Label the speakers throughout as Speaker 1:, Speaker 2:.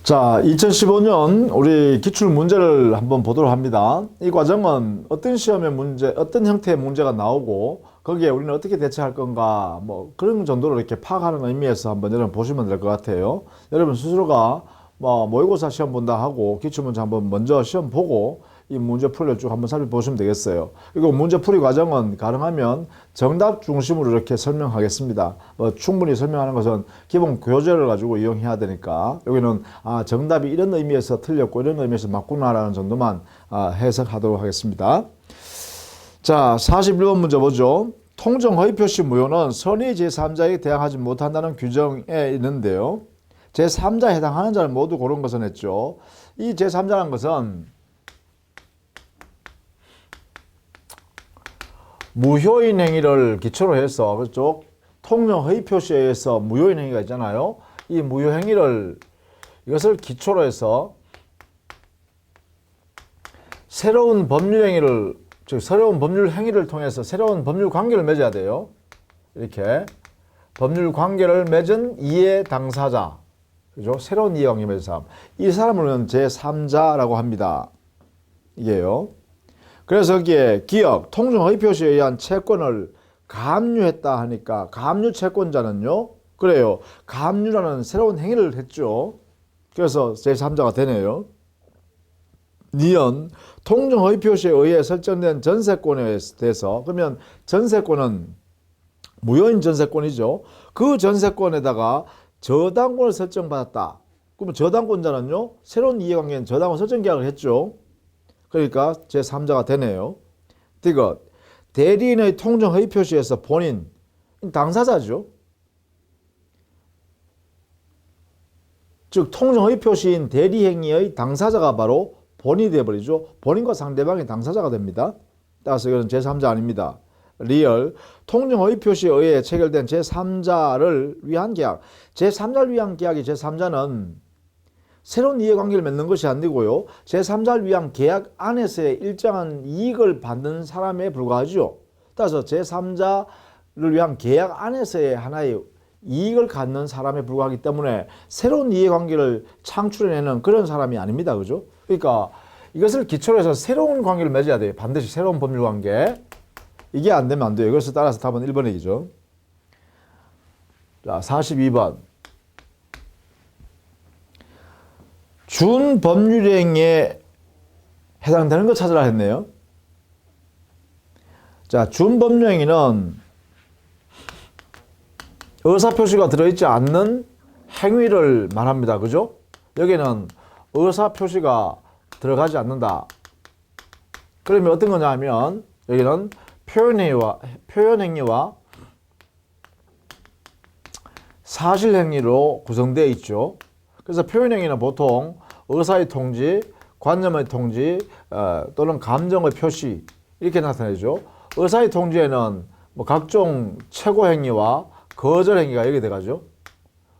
Speaker 1: 자, 2015년 우리 기출 문제를 한번 보도록 합니다. 이 과정은 어떤 시험의 문제, 어떤 형태의 문제가 나오고 거기에 우리는 어떻게 대처할 건가 뭐 그런 정도로 이렇게 파악하는 의미에서 한번 여러분 보시면 될 것 같아요. 여러분 스스로가 뭐 모의고사 시험 본다 하고 기출문제 한번 먼저 시험 보고 이 문제 풀이를 쭉 한번 살펴보시면 되겠어요. 그리고 문제 풀이 과정은 가능하면 정답 중심으로 이렇게 설명하겠습니다. 뭐 충분히 설명하는 것은 기본 교재를 가지고 이용해야 되니까 여기는 정답이 이런 의미에서 틀렸고 이런 의미에서 맞구나라는 정도만 해석하도록 하겠습니다. 자, 41번 문제 보죠. 통정 허위 표시 무효는 선의 제3자에게 대항하지 못한다는 규정에 있는데요. 제3자에 해당하는 자를 모두 고른 것은 했죠. 이 제3자라는 것은 무효인 행위를 기초로 해서 그렇죠? 통정 허위 표시에 의해서 무효인 행위가 있잖아요. 이 무효 행위를 이것을 기초로 해서 새로운 법률 행위를 즉 새로운 법률 행위를 통해서 새로운 법률 관계를 맺어야 돼요. 이렇게 법률 관계를 맺은 이해 당사자, 그죠? 새로운 이해 관계 맺은 사람, 이 사람을 제3자라고 합니다. 이게요. 그래서 여기에 기억, 통정 허위 표시에 의한 채권을 가압류했다 하니까 가압류 채권자는요. 그래요. 가압류라는 새로운 행위를 했죠. 그래서 제3자가 되네요. 니은 통정 허위 표시에 의해 설정된 전세권에 대해서 그러면 전세권은 무효인 전세권이죠. 그 전세권에다가 저당권을 설정받았다. 그러면 저당권자는요. 새로운 이해관계는 저당권 설정 계약을 했죠. 그러니까 제3자가 되네요. 디귿 대리인의 통정 허위 표시에서 본인 당사자죠. 즉 통정 허위 표시인 대리 행위의 당사자가 바로 본인이 되어버리죠. 본인과 상대방이 당사자가 됩니다. 따라서 이건 제3자 아닙니다. 리얼 통정 허위 표시에 의해 체결된 제3자를 위한 계약. 제3자를 위한 계약이 제3자는 새로운 이해관계를 맺는 것이 아니고요. 제3자를 위한 계약 안에서의 일정한 이익을 받는 사람에 불과하죠. 따라서 제3자를 위한 계약 안에서의 하나의 이익을 갖는 사람에 불과하기 때문에 새로운 이해관계를 창출해내는 그런 사람이 아닙니다. 그죠? 그러니까 이것을 기초로 해서 새로운 관계를 맺어야 돼요. 반드시 새로운 법률관계. 이게 안 되면 안 돼요. 이것을 따라서 답은 1번 얘기죠. 자, 42번. 준법률행위에 해당되는 거 찾으라 했네요. 자, 준법률행위는 의사표시가 들어있지 않는 행위를 말합니다. 그죠? 여기는 의사표시가 들어가지 않는다. 그러면 어떤 거냐 하면 여기는 표현행위와 사실행위로 구성되어 있죠. 그래서 표현행위는 보통 의사의 통지, 관념의 통지 또는 감정의 표시 이렇게 나타내죠. 의사의 통지에는 뭐 각종 최고행위와 거절행위가 여기 들어가죠.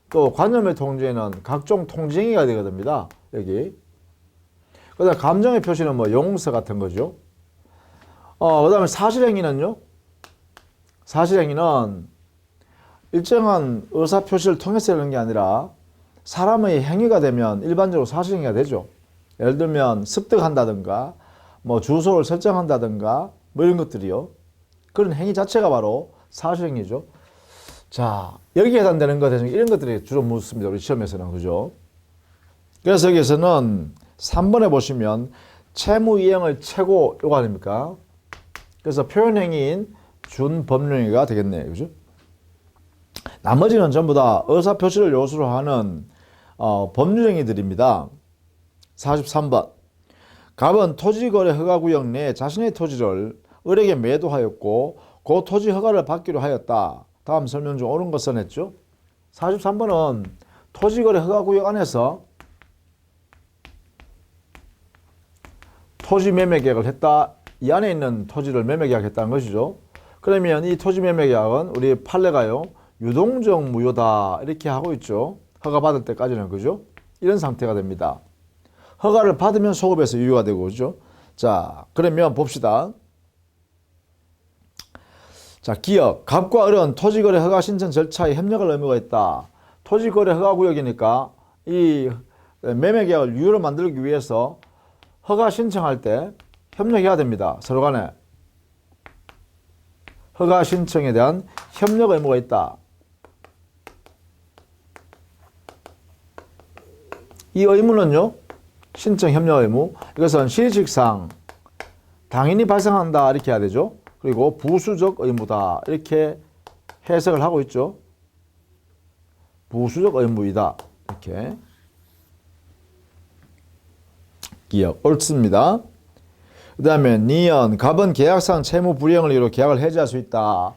Speaker 1: 또 관념의 통지에는 각종 통지행위가 되게 됩니다. 여기. 그다음 감정의 표시는 뭐 용서 같은 거죠. 그다음에 사실행위는요. 사실행위는 일정한 의사표시를 통해서 이런 게 아니라 사람의 행위가 되면 일반적으로 사실행위가 되죠. 예를 들면 습득한다든가 뭐 주소를 설정한다든가 뭐 이런 것들이요. 그런 행위 자체가 바로 사실행위죠. 자, 여기에 해당되는 것 대신 이런 것들이 주로 묻습니다. 우리 시험에서는. 그죠? 그래서 여기서는 3번에 보시면 채무이행의 최고 요거 아닙니까? 그래서 표현행위인 준법률행위가 되겠네요. 그죠? 나머지는 전부 다 의사표시를 요소로 하는 법률행위들입니다. 43번. 갑은 토지거래 허가구역 내에 자신의 토지를 을에게 매도하였고 그 토지 허가를 받기로 하였다. 다음 설명 중 옳은 것은 했죠. 43번은 토지거래 허가구역 안에서 토지 매매계약을 했다. 이 안에 있는 토지를 매매계약했다는 것이죠. 그러면 이 토지 매매계약은 우리 판례가요. 유동적 무효다 이렇게 하고 있죠. 허가 받을 때까지는. 그죠? 이런 상태가 됩니다. 허가를 받으면 소급해서 유효가 되고 그죠? 자, 그러면 봅시다. 자, 기억. 갑과 을은 토지거래 허가 신청 절차에 협력할 의무가 있다. 토지거래 허가구역이니까 이 매매계약을 유효로 만들기 위해서 허가 신청할 때 협력해야 됩니다. 서로 간에. 허가 신청에 대한 협력 의무가 있다. 이 의무는요, 신청 협력 의무, 이것은 실식상 당연히 발생한다 이렇게 해야 되죠. 그리고 부수적 의무다 이렇게 해석을 하고 있죠. 부수적 의무이다 이렇게 기억 옳습니다. 그 다음에 니은 갑은 계약상 채무 불이행을 이유로 계약을 해지할 수 있다.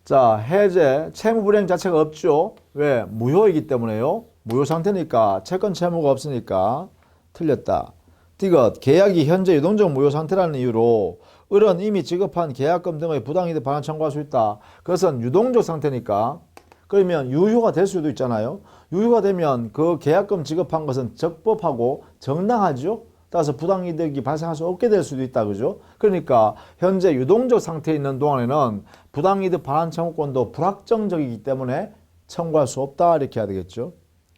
Speaker 1: 자, 해제 채무 불이행 자체가 없죠. 왜? 무효이기 때문에요. 무효 상태니까 채권 채무가 없으니까 틀렸다. 디귿 계약이 현재 유동적 무효 상태라는 이유로 을은 이미 지급한 계약금 등의 부당이득 반환 청구할 수 있다. 그것은 유동적 상태니까. 그러면 유효가 될 수도 있잖아요. 유효가 되면 그 계약금 지급한 것은 적법하고 정당하죠. 따라서 부당이득이 발생할 수 없게 될 수도 있다. 그죠? 그러니까 현재 유동적 상태에 있는 동안에는 부당이득 반환 청구권도 불확정적이기 때문에 청구할 수 없다. 이렇게 해야 되겠죠.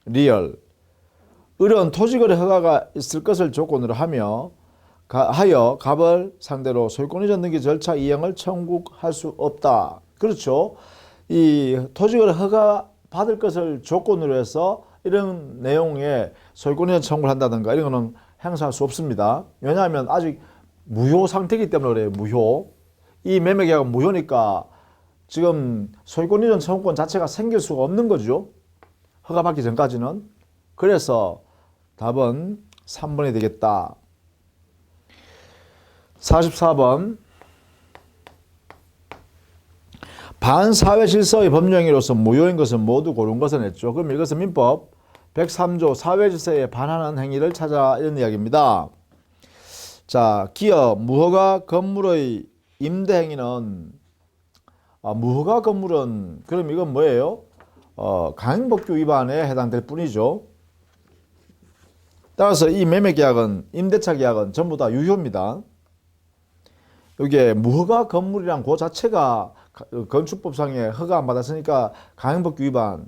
Speaker 1: 리얼 을은 토지거래 허가가 있을 것을 조건으로 하여 갑을 상대로 소유권 이전 등기 절차 이행을 청구할 수 없다. 그렇죠. 이 토지거래 허가 받을 것을 조건으로 해서 이런 내용의 소유권 이전 청구를 한다든가 이런 거는 행사할 수 없습니다. 왜냐하면 아직 무효 상태이기 때문에 그래요. 무효. 이 매매계약은 무효니까 지금 소유권 이전 청구권 자체가 생길 수가 없는 거죠. 허가받기 전까지는. 그래서 답은 3번이 되겠다. 44번 반사회 질서의 법령으로서 무효인 것은 모두 고른 것은 했죠. 그럼 이것은 민법 103조 사회질서에 반하는 행위를 찾아 이런 이야기입니다. 자, 기업 무허가 건물의 임대 행위는 무허가 건물은 그럼 이건 뭐예요? 강행법규 위반에 해당될 뿐이죠. 따라서 이 매매계약은 임대차 계약은 전부 다 유효입니다. 이게 무허가 건물이란 그 자체가 건축법상에 허가 안 받았으니까 강행법규 위반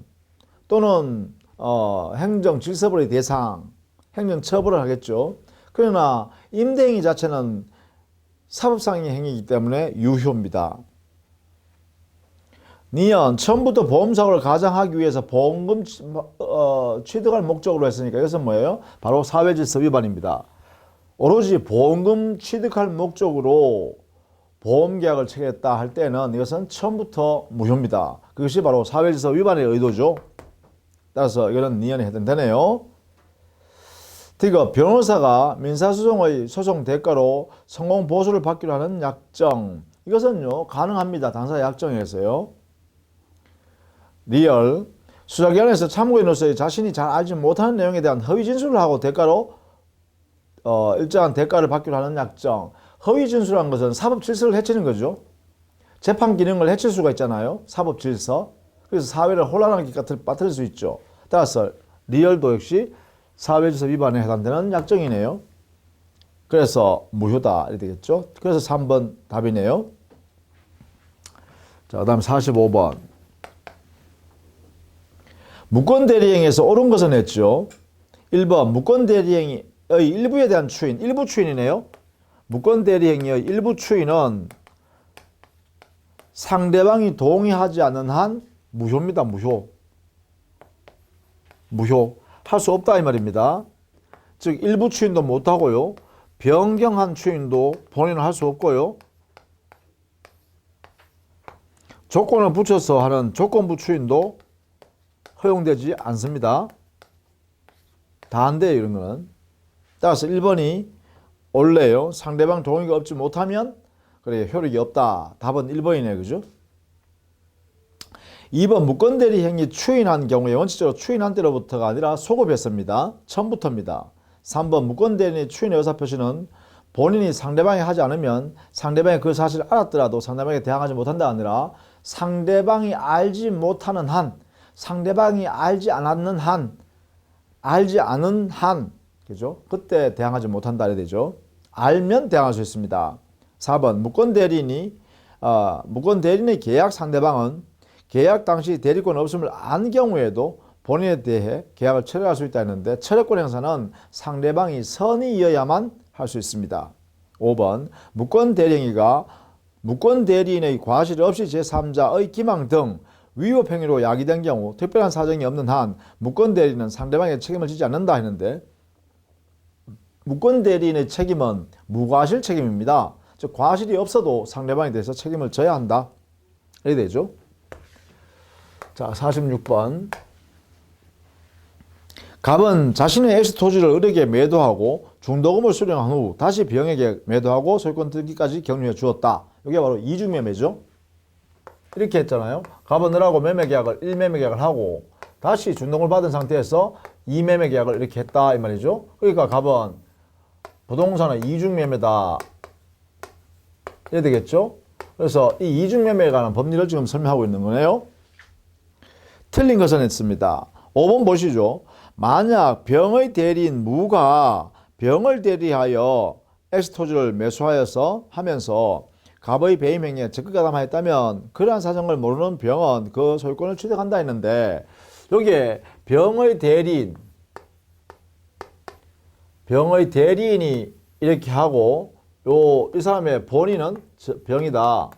Speaker 1: 또는 행정질서벌의 대상, 행정처벌을 하겠죠. 그러나 임대행위 자체는 사법상의 행위이기 때문에 유효입니다. 니은 처음부터 보험사고를 가장하기 위해서 보험금 취득할 목적으로 했으니까 이것은 뭐예요? 바로 사회질서 위반입니다. 오로지 보험금 취득할 목적으로 보험계약을 체결했다 할 때는 이것은 처음부터 무효입니다. 그것이 바로 사회질서 위반의 의도죠. 따라서 이거는 니은에 해당되네요. 디귿 변호사가 민사소송의 소송 대가로 성공 보수를 받기로 하는 약정 이것은요 가능합니다. 당사자 약정에서요. 리얼 수사기관에서 참고인으로서 자신이 잘 알지 못하는 내용에 대한 허위 진술을 하고 대가로 일정한 대가를 받기로 하는 약정. 허위 진술한 것은 사법 질서를 해치는 거죠. 재판 기능을 해칠 수가 있잖아요. 사법 질서. 그래서 사회를 혼란하게 빠뜨릴 수 있죠. 따라서 리얼도 역시 사회질서 위반에 해당되는 약정이네요. 그래서 무효다 이렇게 되겠죠. 그래서 3번 답이네요. 자, 그다음 45번. 무권대리행위에서 옳은 것은 했죠. 1번 무권대리행위의 일부에 대한 추인, 일부 추인이네요. 무권대리행위의 일부 추인은 상대방이 동의하지 않는 한 무효입니다. 무효. 할 수 없다 이 말입니다. 즉 일부 추인도 못하고요. 변경한 추인도 본인은 할 수 없고요. 조건을 붙여서 하는 조건부 추인도 허용되지 않습니다. 다 안 돼요. 이런 거는. 따라서 1번이 원래요. 상대방 동의가 없지 못하면 그래 효력이 없다. 답은 1번이네요. 그죠? 2번 무권대리 행위 추인한 경우에 원칙적으로 추인한 때로부터가 아니라 소급했습니다. 처음부터입니다. 3번 무권대리 추인의 의사표시는 본인이 상대방이 하지 않으면 상대방이 그 사실을 알았더라도 상대방에게 대항하지 못한다 아니라 상대방이 알지 못하는 한, 상대방이 알지 않는 한, 그죠? 그때 대항하지 못한다 이래 되죠. 알면 대항할 수 있습니다. 4번 무권대리인의 계약 상대방은 계약 당시 대리권 없음을 안 경우에도 본인에 대해 계약을 철회할 수 있다 했는데 철회권 행사는 상대방이 선의여야만 할 수 있습니다. 5번 무권 대리행위가 무권 대리인의 과실 없이 제3자의 기망 등 위법 행위로 야기된 경우 특별한 사정이 없는 한 무권 대리인은 상대방의 책임을 지지 않는다 했는데 무권 대리인의 책임은 무과실 책임입니다. 즉 과실이 없어도 상대방에 대해서 책임을 져야 한다. 이렇게 되죠. 자, 46번. 갑은 자신의 X 토지를 을에게 매도하고 중도금을 수령한 후 다시 B형에게 매도하고 소유권 등기까지 격려해 주었다. 이게 바로 이중매매죠. 이렇게 했잖아요. 갑은 을하고 매매계약을 1매매계약을 하고 다시 중도금을 받은 상태에서 2매매계약을 이렇게 했다 이 말이죠. 그러니까 갑은 부동산은 이중매매다 이래 되겠죠. 그래서 이 이중매매에 관한 법리를 지금 설명하고 있는 거네요. 틀린 것은 있습니다. 5번 보시죠. 만약 병의 대리인 무가 병을 대리하여 X토지를 매수하여서 하면서 갑의 배임 행위에 적극 가담하였다면 그러한 사정을 모르는 병은 그 소유권을 취득한다 했는데 여기에 병의 대리인이 이렇게 하고 이 사람의 본인은 병이다.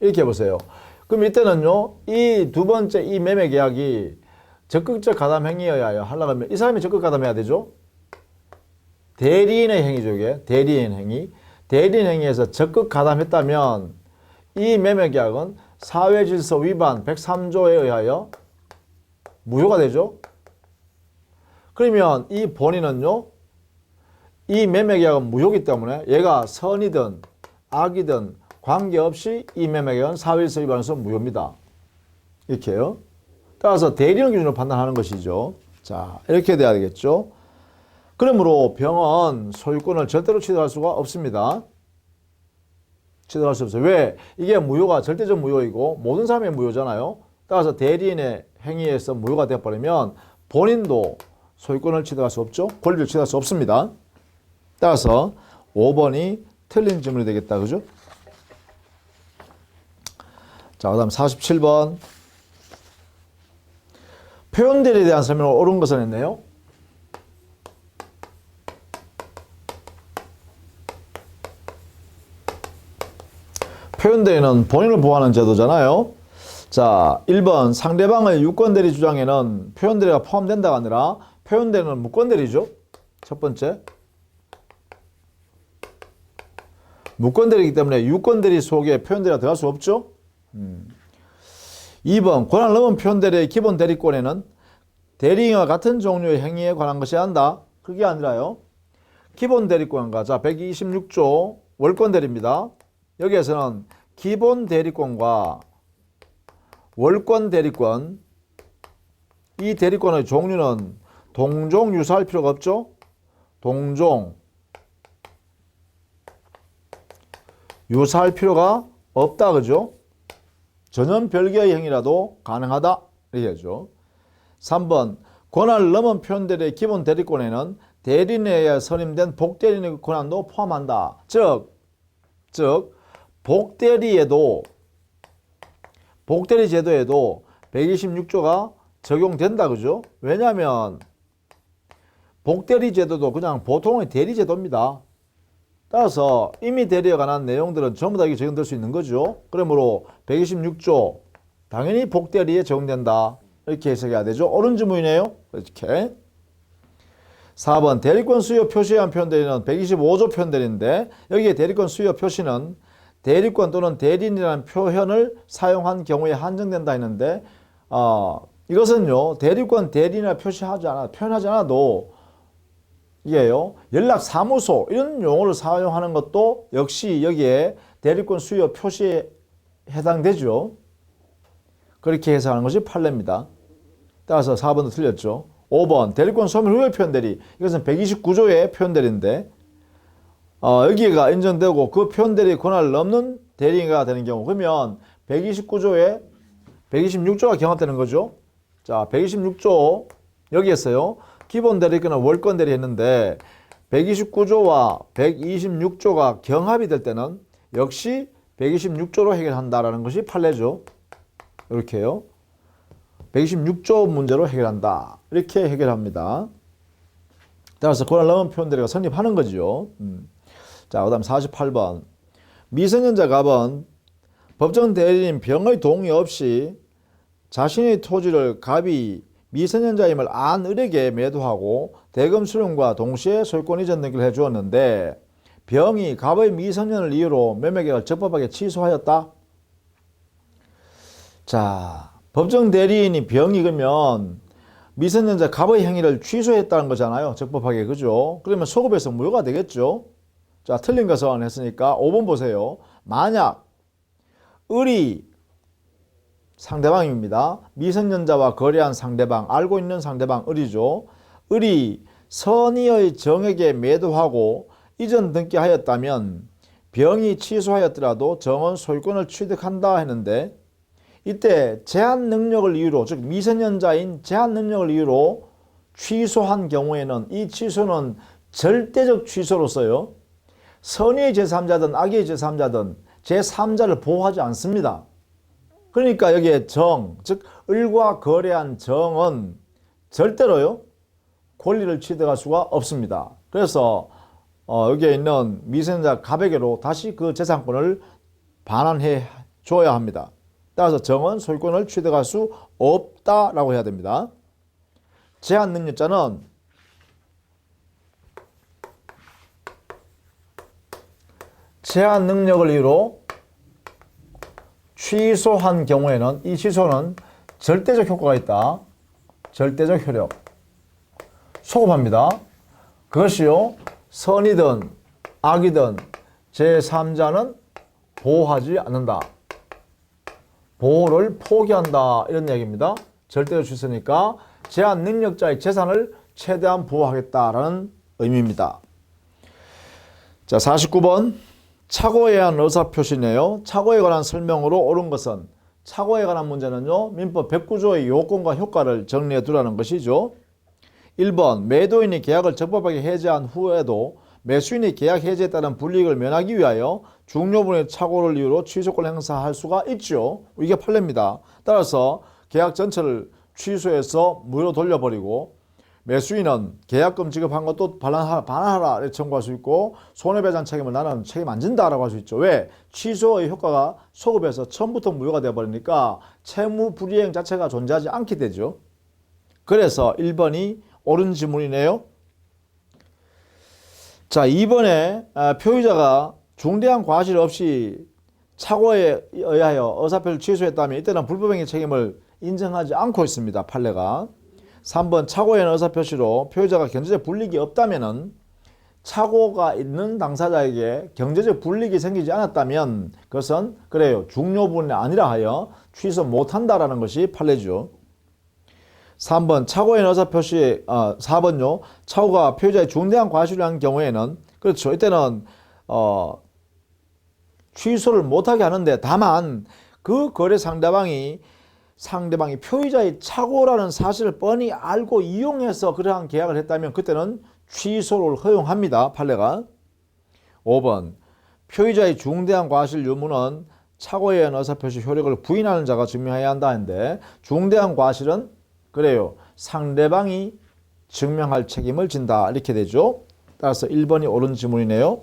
Speaker 1: 이렇게 해보세요. 그럼 이때는요, 이 두 번째 이 매매 계약이 적극적 가담 행위여야 하려면 이 사람이 적극 가담해야 되죠. 대리인의 행위죠, 이게. 대리인 행위. 대리인 행위에서 적극 가담했다면 이 매매 계약은 사회질서 위반 103조에 의하여 무효가 되죠. 그러면 이 본인은요, 이 매매 계약은 무효이기 때문에 얘가 선이든 악이든 관계없이 이 매매 계약은 사회질서 위반에서 무효입니다. 이렇게요. 따라서 대리인 기준으로 판단하는 것이죠. 자, 이렇게 돼야 되겠죠. 그러므로 병은 소유권을 절대로 취득할 수가 없습니다. 취득할 수 없어요. 왜? 이게 무효가 절대적 무효이고 모든 사람의 무효잖아요. 따라서 대리인의 행위에서 무효가 되어버리면 본인도 소유권을 취득할 수 없죠. 권리를 취득할 수 없습니다. 따라서 5번이 틀린 질문이 되겠다. 그죠? 자, 그 다음 47번. 표현대리에 대한 설명을 옳은 것은 했네요. 표현대리는 본인을 보호하는 제도잖아요. 자, 1번 상대방의 유권대리 주장에는 표현대리가 포함된다가 아니라 표현대리는 무권대리죠. 첫 번째. 무권대리이기 때문에 유권대리 속에 표현대리가 들어갈 수 없죠. 2번 권한을 넘은 표현대리의 기본 대리권에는 대리인과 같은 종류의 행위에 관한 것이 한다. 그게 아니라요. 기본 대리권과 자 126조 월권 대리입니다. 여기에서는 기본 대리권과 월권 대리권 이 대리권의 종류는 동종 유사할 필요가 없죠. 동종 유사할 필요가 없다. 그죠? 전혀 별개의 행위라도 가능하다. 이렇게 하죠. 3번 권한을 넘은 표현대리의 기본 대리권에는 대리인에 의해 선임된 복대리인의 권한도 포함한다. 즉 복대리 제도에도 126조가 적용된다. 그죠? 왜냐하면 복대리 제도도 그냥 보통의 대리 제도입니다. 따라서 이미 대리에 관한 내용들은 전부 다 이게 적용될 수 있는 거죠. 그러므로 126조 당연히 복대리에 적용된다. 이렇게 해석해야 되죠. 옳은 질문이네요. 이렇게. 4번 대리권 수요 표시에 의한 표현대리는 125조 표현대리인데 여기에 대리권 수요 표시는 대리권 또는 대리인이라는 표현을 사용한 경우에 한정된다 했는데 이것은요. 대리권 대리인이라 표현하지 않아도 이게요. 연락사무소 이런 용어를 사용하는 것도 역시 여기에 대리권 수요 표시에 해당되죠. 그렇게 해석하는 것이 판례입니다. 따라서 4번도 틀렸죠. 5번 대리권 소멸 후의 표현대리 이것은 129조의 표현대리인데 여기가 인정되고 그 표현대리 권한을 넘는 대리인가 되는 경우 그러면 129조에 126조가 경합되는 거죠. 자 126조 여기에서요. 기본 대리권은 월권 대리 했는데 129조와 126조가 경합이 될 때는 역시 126조로 해결한다라는 것이 판례죠. 이렇게요. 126조 문제로 해결한다. 이렇게 해결합니다. 따라서 권한 넘은 표현들이 성립하는 거죠. 자, 그 다음 48번. 미성년자 갑은 법정 대리인 병의 동의 없이 자신의 토지를 갑이 미성년자임을 안 을에게 매도하고 대금 수령과 동시에 소유권 이전 등기를 해주었는데 병이 갑의 미성년을 이유로 매매계약을 적법하게 취소하였다. 자, 법정 대리인이 병이 그러면 미성년자 갑의 행위를 취소했다는 거잖아요. 적법하게. 그죠? 그러면 소급해서 무효가 되겠죠. 자, 틀린 것은 했으니까 5번 보세요. 만약 을이 상대방입니다. 미성년자와 거래한 상대방, 알고 있는 상대방 을이죠. 을이 선의의 정에게 매도하고 이전 등기하였다면 병이 취소하였더라도 정은 소유권을 취득한다 했는데 이때 제한 능력을 이유로, 즉 미성년자인 제한 능력을 이유로 취소한 경우에는 이 취소는 절대적 취소로서요. 선의의 제3자든 악의 제3자든 제3자를 보호하지 않습니다. 그러니까 여기에 정, 즉 을과 거래한 정은 절대로요 권리를 취득할 수가 없습니다. 그래서 여기에 있는 미성년자 갑에게로 다시 그 재산권을 반환해 줘야 합니다. 따라서 정은 소유권을 취득할 수 없다라고 해야 됩니다. 제한 능력자는 제한 능력을 이유로 취소한 경우에는 이 취소는 절대적 효과가 있다. 절대적 효력. 소급합니다. 그것이요 선이든 악이든 제3자는 보호하지 않는다. 보호를 포기한다. 이런 얘기입니다. 절대적 취소니까 제한 능력자의 재산을 최대한 보호하겠다라는 의미입니다. 자, 49번. 착오에 의한 의사표시네요. 착오에 관한 설명으로 옳은 것은 착오에 관한 문제는요. 민법 109조의 요건과 효과를 정리해 두라는 것이죠. 1번 매도인이 계약을 적법하게 해제한 후에도 매수인이 계약 해제에 따른 불이익을 면하기 위하여 중요분의 착오를 이유로 취소권을 행사할 수가 있죠. 이게 판례입니다. 따라서 계약 전체를 취소해서 무효로 돌려버리고 매수인은 계약금 지급한 것도 반환하라 이렇게 청구할 수 있고 손해배상 책임을 나는 책임 안 진다라고 할 수 있죠. 왜? 취소의 효과가 소급해서 처음부터 무효가 되어버리니까 채무 불이행 자체가 존재하지 않게 되죠. 그래서 1번이 옳은 지문이네요. 자, 2번에 표의자가 중대한 과실 없이 착오에 의하여 의사표를 취소했다면 이때는 불법행위 책임을 인정하지 않고 있습니다. 판례가. 3번 착오에 의한 의사표시로 표의자가 경제적 불이익이 없다면은 착오가 있는 당사자에게 경제적 불이익이 생기지 않았다면 그것은 그래요 중요분이 아니라 하여 취소 못한다라는 것이 판례죠. 3번 착오에 의한 의사표시 4번요 착오가 표의자의 중대한 과실을 한 경우에는 그렇죠 이때는 취소를 못하게 하는데 다만 그 거래 상대방이 표의자의 착오라는 사실을 뻔히 알고 이용해서 그러한 계약을 했다면 그때는 취소를 허용합니다. 판례가. 5번 표의자의 중대한 과실 유무는 착오에 의한 의사표시 효력을 부인하는 자가 증명해야 한다 하는데 중대한 과실은 그래요. 상대방이 증명할 책임을 진다. 이렇게 되죠. 따라서 1번이 옳은 지문이네요.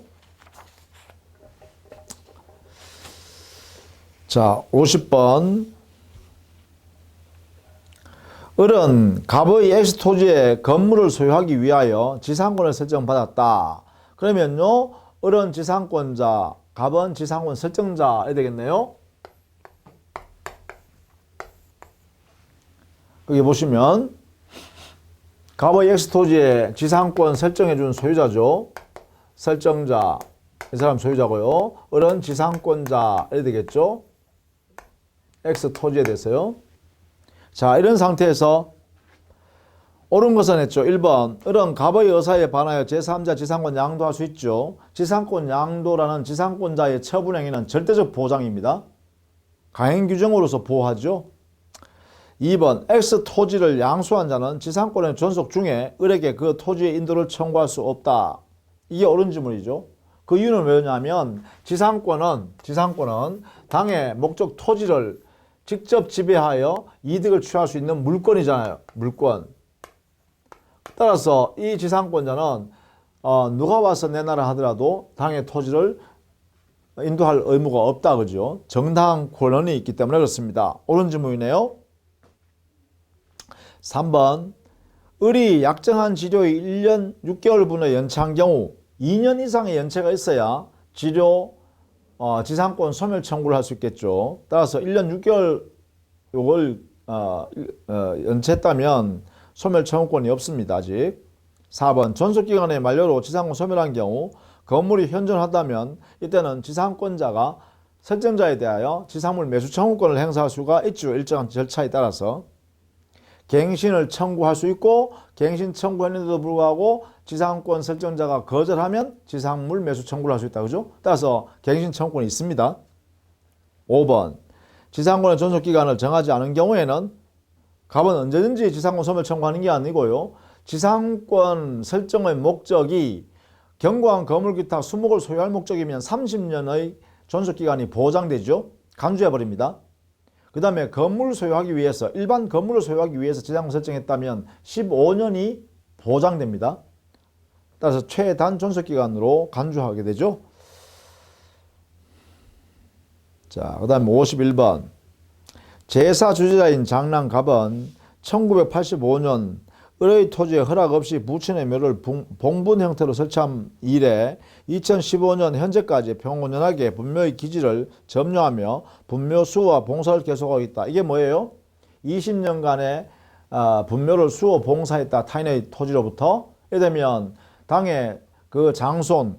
Speaker 1: 자, 50번 을은 갑의 X토지에 건물을 소유하기 위하여 지상권을 설정받았다. 그러면요 을은 지상권자, 갑은 지상권 설정자 해야 되겠네요. 여기 보시면 갑의 X토지에 지상권 설정해 준 소유자죠. 설정자, 이 사람 소유자고요. 을은 지상권자 해야 되겠죠. X토지에 대해서요. 자, 이런 상태에서 옳은 것은 했죠. 1번 을은 갑의 의사에 반하여 제3자 지상권 양도할 수 있죠. 지상권 양도라는 지상권자의 처분행위는 절대적 보장입니다. 강행규정으로서 보호하죠. 2번 X토지를 양수한 자는 지상권의 존속 중에 을에게 그 토지의 인도를 청구할 수 없다. 이게 옳은 지문이죠. 그 이유는 왜냐하면 지상권은 당의 목적 토지를 직접 지배하여 이득을 취할 수 있는 물권이잖아요. 물권. 따라서 이 지상권자는 누가 와서 내놔라 하더라도 당의 토지를 인도할 의무가 없다. 그죠? 정당한 권한이 있기 때문에 그렇습니다. 옳은 질문이네요. 3번. 을이 약정한 지료의 1년 6개월분의 연체한 경우 2년 이상의 연체가 있어야 지료 지상권 소멸 청구를 할 수 있겠죠. 따라서 1년 6개월 요걸 연체했다면 소멸 청구권이 없습니다. 아직. 4번. 존속기간의 만료로 지상권 소멸한 경우 건물이 현존하다면 이때는 지상권자가 설정자에 대하여 지상물 매수 청구권을 행사할 수가 있죠. 일정한 절차에 따라서. 갱신을 청구할 수 있고 갱신 청구했는데도 불구하고 지상권 설정자가 거절하면 지상물 매수 청구를 할 수 있다. 그죠? 따라서 갱신 청구권이 있습니다. 5번. 지상권의 존속기간을 정하지 않은 경우에는 갑은 언제든지 지상권 소멸 청구하는 게 아니고요. 지상권 설정의 목적이 견고한 건물 기타 수목을 소유할 목적이면 30년의 존속기간이 보장되죠. 간주해버립니다. 그 다음에 건물을 소유하기 위해서 일반 건물을 소유하기 위해서 지상권 설정했다면 15년이 보장됩니다. 따라서 최단 존속기간으로 간주하게 되죠. 자, 그 다음에 51번. 제사 주재자인 장남갑은 1985년 을의 토지에 허락 없이 부친의 묘를 봉분 형태로 설치한 이래 2015년 현재까지 평온연하게 분묘의 기지를 점유하며 분묘 수호와 봉사를 계속하고 있다. 이게 뭐예요? 20년간의 분묘를 수호 봉사했다. 타인의 토지로부터. 예를 들면 당의 그 장손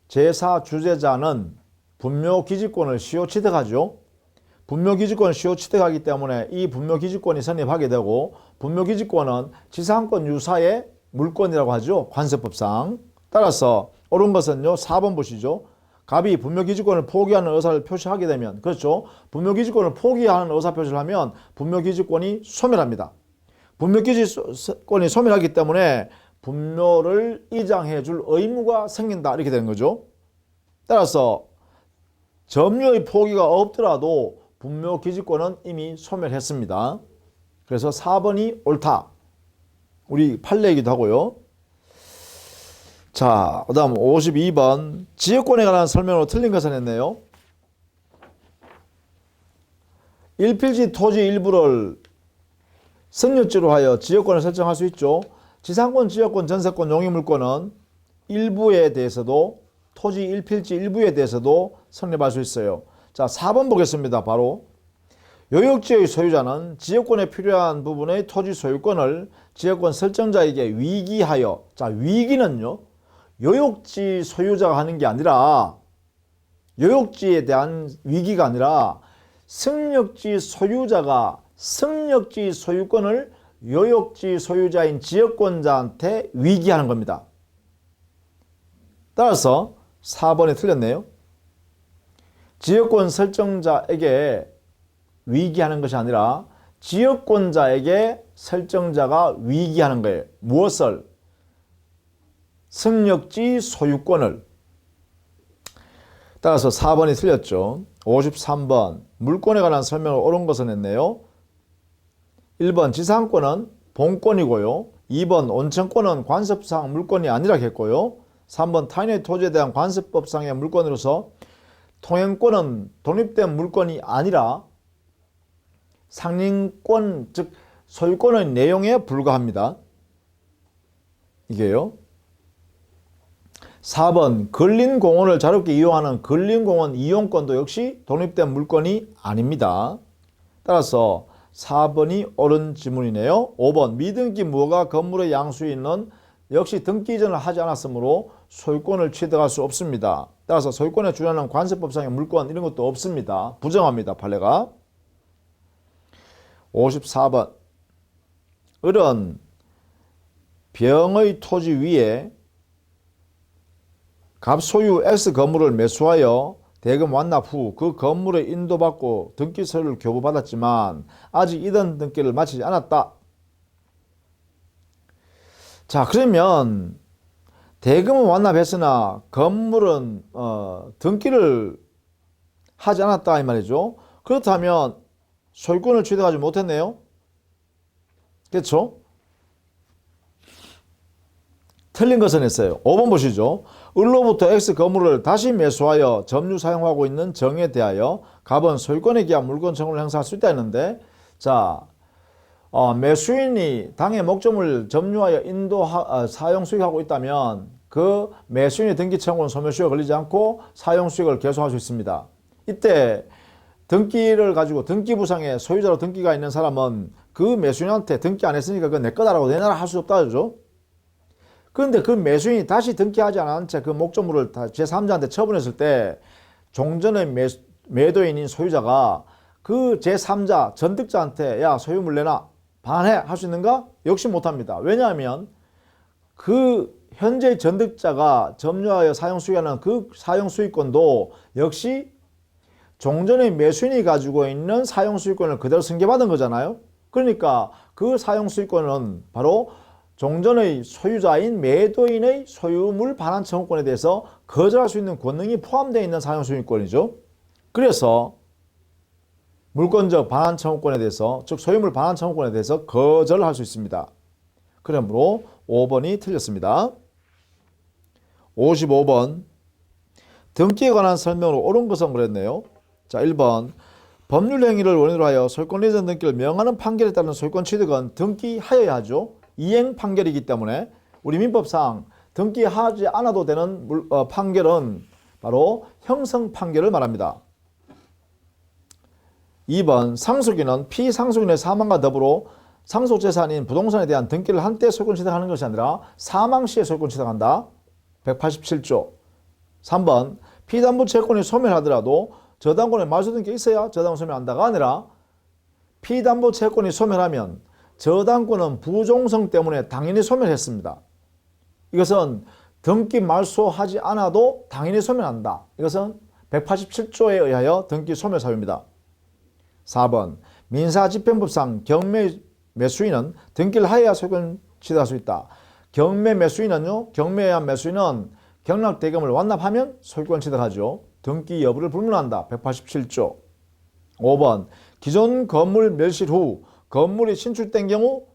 Speaker 1: 제사 주재자는 분묘 기지권을 시효 취득하죠. 분묘 기지권을 시효 취득하기 때문에 이 분묘 기지권이 성립하게 되고 분묘 기지권은 지상권 유사의 물권이라고 하죠. 관세법상. 따라서 옳은 것은요. 4번 보시죠. 갑이 분묘 기지권을 포기하는 의사를 표시하게 되면 그렇죠. 분묘 기지권을 포기하는 의사 표시를 하면 분묘 기지권이 소멸합니다. 분묘 기지권이 소멸하기 때문에 분묘를 이장해 줄 의무가 생긴다. 이렇게 되는 거죠. 따라서 점유의 포기가 없더라도 분묘 기지권은 이미 소멸했습니다. 그래서 4번이 옳다. 우리 판례이기도 하고요. 자, 그 다음 52번. 지역권에 관한 설명으로 틀린 것을 했네요. 1필지 토지 일부를 승려지로 하여 지역권을 설정할 수 있죠. 지상권, 지역권, 전세권, 용의물권은 일부에 대해서도 토지 1필지 일부에 대해서도 성립할 수 있어요. 자, 4번 보겠습니다. 바로 요역지의 소유자는 지역권에 필요한 부분의 토지 소유권을 지역권 설정자에게 위기하여, 자, 위기는요 요역지 소유자가 하는 게 아니라 요역지에 대한 위기가 아니라 승역지 소유자가 승역지 소유권을 요역지 소유자인 지역권자한테 위기하는 겁니다. 따라서 4번이 틀렸네요. 지역권 설정자에게 위기하는 것이 아니라 지역권자에게 설정자가 위기하는 거예요. 무엇을? 승역지 소유권을. 따라서 4번이 틀렸죠. 53번. 물권에 관한 설명을 옳은 것을 했네요. 1번 지상권은 본권이고요. 2번 온천권은 관습상 물권이 아니라 했고요. 3번 타인의 토지에 대한 관습법상의 물권으로서 통행권은 독립된 물권이 아니라 상린권, 즉 소유권의 내용에 불과합니다. 이게요. 4번 근린공원을 자유롭게 이용하는 근린공원 이용권도 역시 독립된 물권이 아닙니다. 따라서 4번이 옳은 질문이네요. 5번 미등기 무허가 건물의 양수에 있는 역시 등기 이전을 하지 않았으므로 소유권을 취득할 수 없습니다. 따라서 소유권에 준하는 관세법상의 물권 이런 것도 없습니다. 부정합니다. 판례가. 54번. 을은 병의 토지 위에 갑소유 X 건물을 매수하여 대금 완납 후 그 건물에 인도받고 등기 서류를 교부받았지만 아직 이전 등기를 마치지 않았다. 자, 그러면 대금은 완납했으나 건물은 등기를 하지 않았다 이 말이죠. 그렇다면 소유권을 취득하지 못했네요. 그렇죠? 틀린 것은 했어요. 5번 보시죠. 을로부터 X 건물을 다시 매수하여 점유 사용하고 있는 정에 대하여 갑은 소유권에 기한 물권 청구를 행사할 수 있다 했는데, 자, 매수인이 당의 목적물을 점유하여 사용 수익하고 있다면 그 매수인의 등기 청구는 소멸시효가 걸리지 않고 사용 수익을 계속할 수 있습니다. 이때 등기를 가지고 등기부상에 소유자로 등기가 있는 사람은 그 매수인한테 등기 안 했으니까 그건 내 거다라고 내놔라 할 수 없다 그죠? 그런데 그 매수인이 다시 등기하지 않은 채 그 목적물을 제3자한테 처분했을 때 종전의 매도인인 소유자가 그 제3자 전득자한테 야 소유물 내놔 반환해 할 수 있는가? 역시 못합니다. 왜냐하면 그 현재 전득자가 점유하여 사용수익하는 그 사용수익권도 역시 종전의 매수인이 가지고 있는 사용수익권을 그대로 승계받은 거잖아요. 그러니까 그 사용수익권은 바로 종전의 소유자인 매도인의 소유물 반환 청구권에 대해서 거절할 수 있는 권능이 포함되어 있는 사용수익권이죠. 그래서 물권적 반환 청구권에 대해서, 즉 소유물 반환 청구권에 대해서 거절할 수 있습니다. 그러므로 5번이 틀렸습니다. 55번 등기에 관한 설명으로 옳은 것은 그랬네요. 자, 1번 법률 행위를 원인으로 하여 소유권 이전 등기를 명하는 판결에 따른 소유권 취득은 등기하여야 하죠. 이행 판결이기 때문에 우리 민법상 등기하지 않아도 되는 판결은 바로 형성 판결을 말합니다. 2번 상속인은 피상속인의 사망과 더불어 상속재산인 부동산에 대한 등기를 한때 소유권 취득하는 것이 아니라 사망 시에 소유권 취득한다. 187조. 3번 피담보 채권이 소멸하더라도 저당권에 말소 등기가 있어야 저당권 소멸한다가 아니라 피담보 채권이 소멸하면 저당권은 부종성 때문에 당연히 소멸했습니다. 이것은 등기 말소하지 않아도 당연히 소멸한다. 이것은 187조에 의하여 등기 소멸 사유입니다. 4번 민사집행법상 경매 매수인은 등기를 하여야 소유권 취득할 수 있다. 경매 매수인은요, 경매에 의한 매수인은 경락대금을 완납하면 소유권 취득하죠. 등기 여부를 불문한다. 187조. 5번 기존 건물 멸실 후 건물이 신축된 경우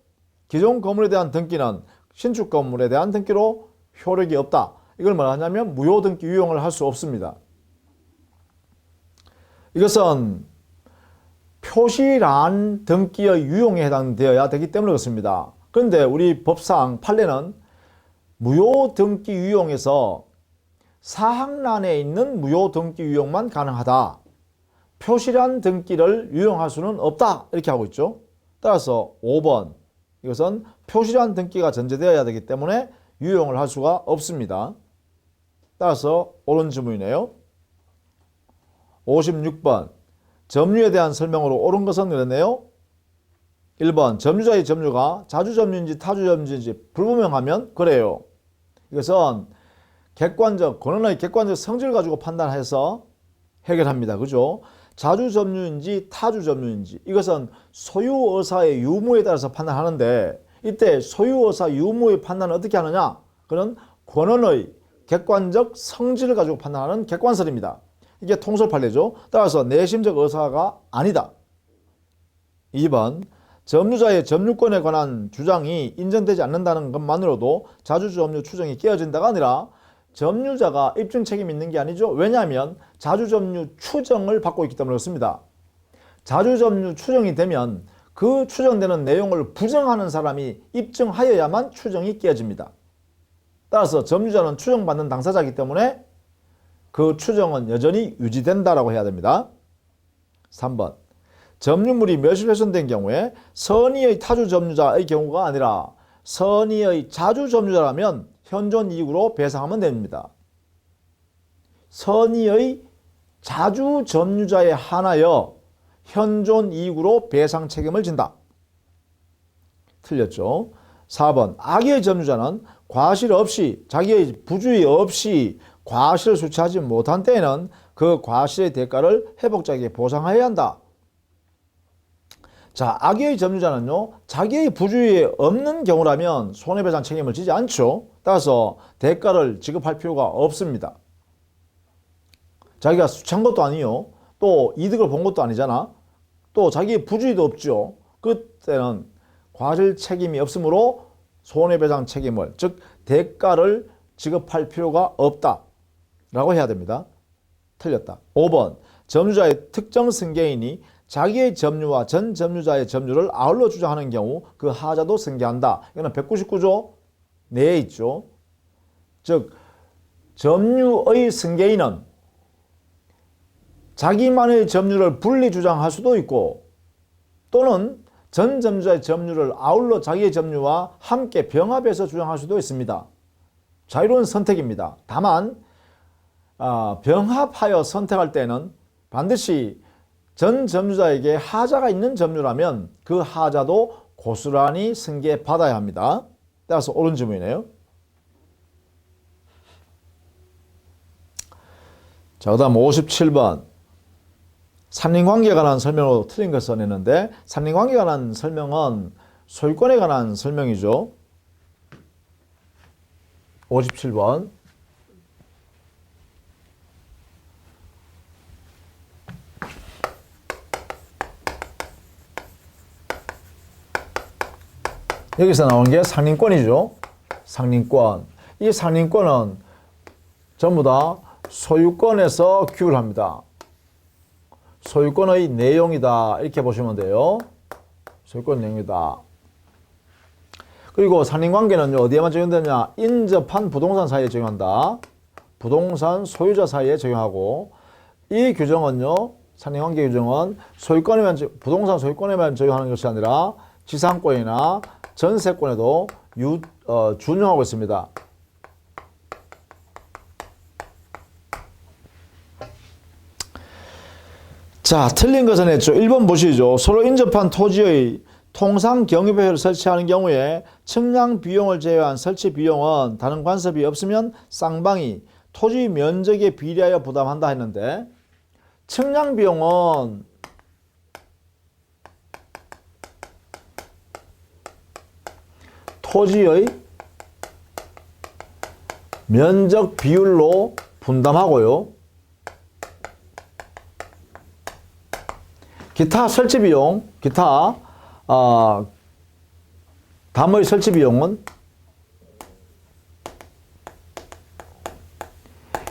Speaker 1: 기존 건물에 대한 등기는 신축 건물에 대한 등기로 효력이 없다. 이걸 말하냐면 무효등기 유용을 할 수 없습니다. 이것은 표시란 등기의 유용에 해당되어야 되기 때문에 그렇습니다. 그런데 우리 법상 판례는 무효등기 유용에서 사항란에 있는 무효등기 유용만 가능하다. 표시란 등기를 유용할 수는 없다. 이렇게 하고 있죠. 따라서 5번 이것은 표시란 등기가 전제되어야 되기 때문에 유용을 할 수가 없습니다. 따라서 옳은 질문이네요. 56번 점유에 대한 설명으로 옳은 것은 그랬네요. 1번 점유자의 점유가 자주점유인지 타주점유인지 불분명하면 그래요. 이것은 객관적 권한의 객관적 성질을 가지고 판단해서 해결합니다. 그죠? 자주점유인지 타주점유인지 이것은 소유의사의 유무에 따라서 판단하는데 이때 소유의사 유무의 판단을 어떻게 하느냐? 그는 권한의 객관적 성질을 가지고 판단하는 객관설입니다. 이게 통설 판례죠. 따라서 내심적 의사가 아니다. 2번 점유자의 점유권에 관한 주장이 인정되지 않는다는 것만으로도 자주점유 추정이 깨어진다가 아니라 점유자가 입증 책임이 있는 게 아니죠. 왜냐하면 자주점유 추정을 받고 있기 때문에 그렇습니다. 자주점유 추정이 되면 그 추정되는 내용을 부정하는 사람이 입증하여야만 추정이 깨어집니다. 따라서 점유자는 추정받는 당사자이기 때문에 그 추정은 여전히 유지된다라고 해야 됩니다. 3번 점유물이 멸실훼손된 경우에 선의의 타주점유자의 경우가 아니라 선의의 자주점유자라면 현존 이익으로 배상하면 됩니다. 선의의 자주점유자에 한하여 현존 이익으로 배상 책임을 진다. 틀렸죠. 4번 악의의 점유자는 과실 없이 자기의 부주의 없이 과실을 수취하지 못한 때에는 그 과실의 대가를 회복자에게 보상해야 한다. 자, 악의의 점유자는요, 자기의 부주의에 없는 경우라면 손해배상 책임을 지지 않죠. 따라서 대가를 지급할 필요가 없습니다. 자기가 수취한 것도 아니요, 또 이득을 본 것도 아니잖아. 또 자기의 부주의도 없죠. 그때는 과실 책임이 없으므로 손해배상 책임을, 즉 대가를 지급할 필요가 없다라고 해야 됩니다. 틀렸다. 5번 점유자의 특정 승계인이 자기의 점유와 전 점유자의 점유를 아울러 주장하는 경우 그 하자도 승계한다. 이거는 199조 내에 있죠. 즉 점유의 승계인은 자기만의 점유를 분리 주장할 수도 있고 또는 전 점유자의 점유를 아울러 자기의 점유와 함께 병합해서 주장할 수도 있습니다. 자유로운 선택입니다. 다만 병합하여 선택할 때는 반드시 전 점유자에게 하자가 있는 점유라면 그 하자도 고스란히 승계받아야 합니다. 따라서 옳은 질문이네요. 자, 그 다음 57번. 산림관계에 관한 설명으로 틀린 것을 써냈는데 산림관계에 관한 설명은 소유권에 관한 설명이죠. 57번. 여기서 나온 게 상린권이죠. 상린권. 이 상린권은 전부 다 소유권에서 규율합니다. 소유권의 내용이다. 이렇게 보시면 돼요. 소유권 내용이다. 그리고 상린관계는 어디에만 적용되냐? 인접한 부동산 사이에 적용한다. 부동산 소유자 사이에 적용하고 이 규정은요. 상린관계 규정은 소유권에만 부동산 소유권에만 적용하는 것이 아니라 지상권이나 전세권에도 준용하고 있습니다. 자, 틀린 것은 했죠. 1번 보시죠. 서로 인접한 토지의 통상 경유배를 설치하는 경우에 측량 비용을 제외한 설치 비용은 다른 간섭이 없으면 쌍방이 토지 면적에 비례하여 부담한다 했는데 측량 비용은 토지의 면적 비율로 분담하고요. 기타 설치 비용, 기타 담의 설치 비용은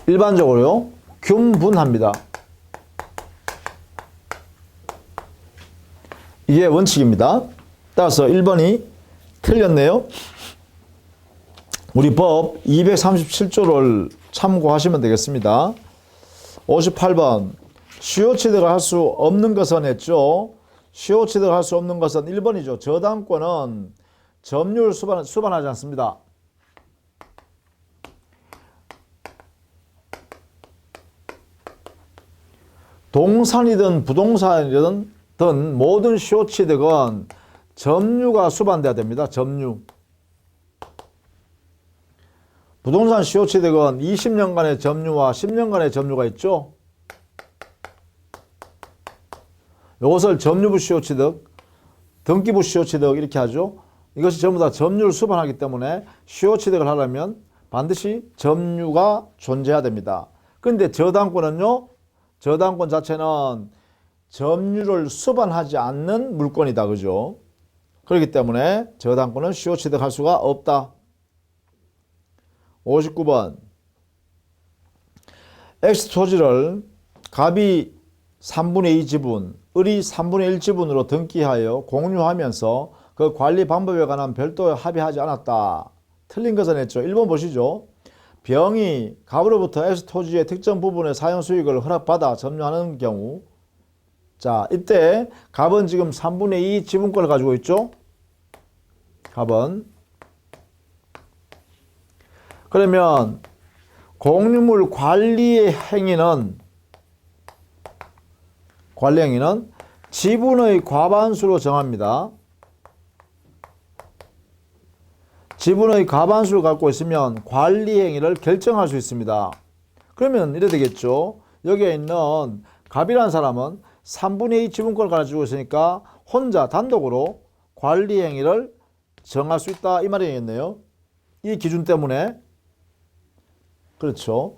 Speaker 1: 일반적으로 균분합니다. 이게 원칙입니다. 따라서 1번이 틀렸네요. 우리 법 237조를 참고하시면 되겠습니다. 58번 시효 취득을 할 수 없는 것은 했죠. 시효 취득을 할 수 없는 것은 1번이죠. 저당권은 점유를 수반하지 않습니다. 동산이든 부동산이든 모든 시효 취득은 점유가 수반돼야 됩니다. 점유. 부동산 시효 취득은 20년간의 점유와 10년간의 점유가 있죠. 이것을 점유부 시효 취득, 등기부 시효 취득 이렇게 하죠. 이것이 전부 다 점유를 수반하기 때문에 시효 취득을 하려면 반드시 점유가 존재해야 됩니다. 그런데 저당권은요. 저당권 자체는 점유를 수반하지 않는 물건이다. 그죠? 그렇기 때문에 저당권은 시효 취득할 수가 없다. 59번 X 토지를 갑이 3분의 2 지분, 을이 3분의 1 지분으로 등기하여 공유하면서 그 관리 방법에 관한 별도 합의하지 않았다. 틀린 것은 했죠. 1번 보시죠. 병이 갑으로부터 X 토지의 특정 부분의 사용 수익을 허락받아 점유하는 경우, 자, 이때 갑은 지금 3분의 2 지분권을 가지고 있죠. 갑은. 그러면 공유물 관리의 행위는 지분의 과반수로 정합니다. 지분의 과반수를 갖고 있으면 관리 행위를 결정할 수 있습니다. 그러면 이래 되겠죠. 여기에 있는 갑이라는 사람은 3분의 2 지분권을 가지고 있으니까 혼자 단독으로 관리 행위를 정할 수 있다 이 말이겠네요. 이 기준 때문에. 그렇죠.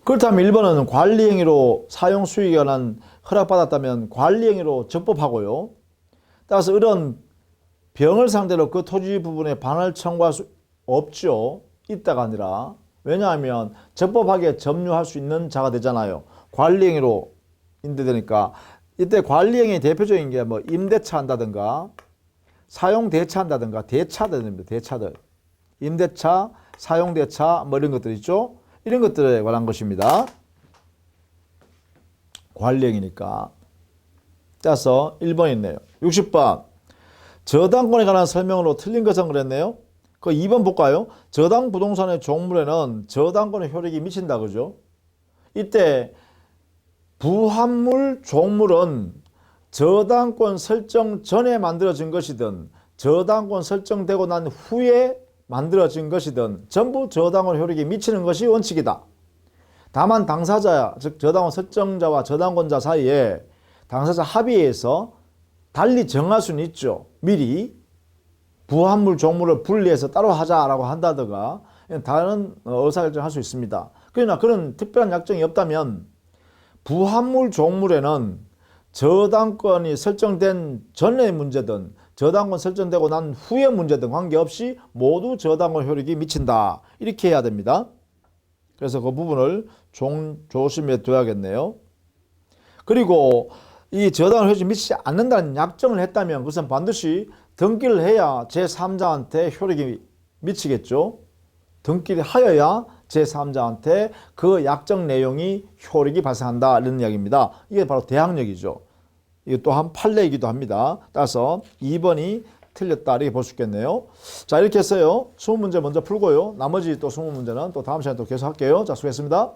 Speaker 1: 그렇다면 1번은 관리행위로 사용 수익에 관한 허락받았다면 관리행위로 적법하고요. 따라서 이런 병을 상대로 그 토지 부분에 반환을 청구할 수 없죠. 있다가 아니라. 왜냐하면 적법하게 점유할 수 있는 자가 되잖아요. 관리행위로 인대되니까. 이때 관리행위 대표적인 게 뭐 임대차 한다든가 사용대차 한다든가 대차들 됩니다. 대차들. 임대차, 사용대차 뭐 이런 것들 있죠. 이런 것들에 관한 것입니다. 관리행위니까. 따라서 1번 있네요. 60번. 저당권에 관한 설명으로 틀린 것은 그랬네요. 그 2번 볼까요? 저당 부동산의 종물에는 저당권의 효력이 미친다. 그죠? 이때 부합물 종물은 저당권 설정 전에 만들어진 것이든 저당권 설정되고 난 후에 만들어진 것이든 전부 저당권 효력이 미치는 것이 원칙이다. 다만 당사자, 즉 저당권 설정자와 저당권자 사이에 당사자 합의해서 달리 정할 수는 있죠. 미리 부합물 종물을 분리해서 따로 하자라고 한다든가 다른 의사결정을 할 수 있습니다. 그러나 그런 특별한 약정이 없다면 부합물 종물에는 저당권이 설정된 전의 문제든 저당권 설정되고 난 후의 문제든 관계없이 모두 저당권 효력이 미친다. 이렇게 해야 됩니다. 그래서 그 부분을 조심해 둬야겠네요. 그리고 이 저당권 효력이 미치지 않는다는 약정을 했다면 그것은 반드시 등기를 해야 제3자한테 효력이 미치겠죠. 등기를 하여야 제3자한테 그 약정 내용이 효력이 발생한다. 이런 이야기입니다. 이게 바로 대항력이죠. 이게 또한 판례이기도 합니다. 따라서 2번이 틀렸다. 이렇게 볼 수 있겠네요. 자, 이렇게 해서요. 20문제 먼저 풀고요. 나머지 또 20문제는 또 다음 시간에 또 계속 할게요. 자, 수고했습니다.